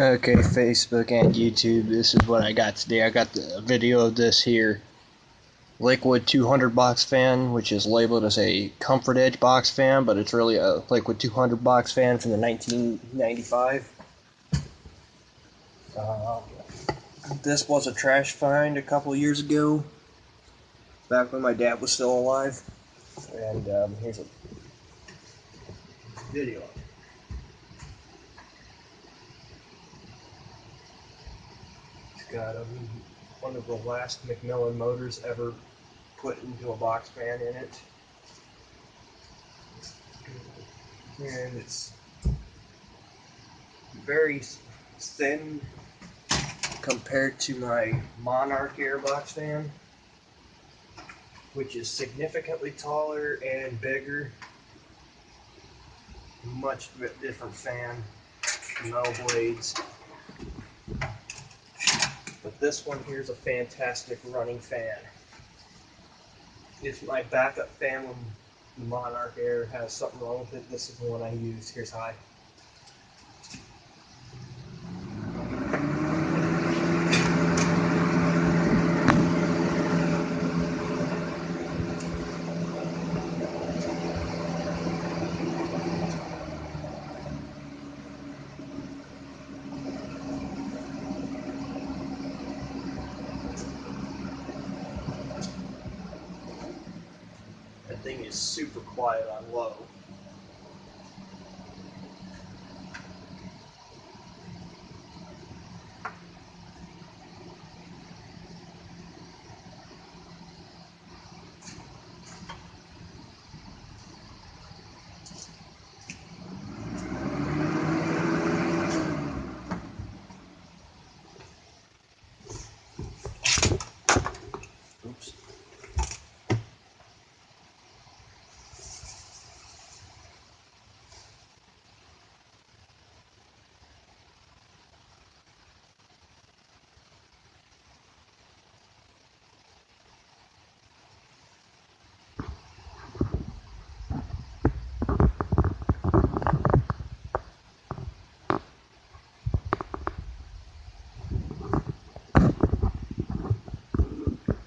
Okay, Facebook and YouTube, this is what I got today. I got the video of this here Lakewood 200 box fan, which is labeled as a Comfort Edge box fan, but it's really a Lakewood 200 box fan from the 1995. This was a trash find a couple years ago, back when my dad was still alive. And here's a video. It's got one of the last McMillan motors ever put into a box fan in it. And it's very thin compared to my Monarch Air box fan, which is significantly taller and bigger. Much different fan, metal blades. But this one here is a fantastic running fan. It's my backup fan when the Monarch Air has something wrong with it. This is the one I use. Here's high. That thing is super quiet on low.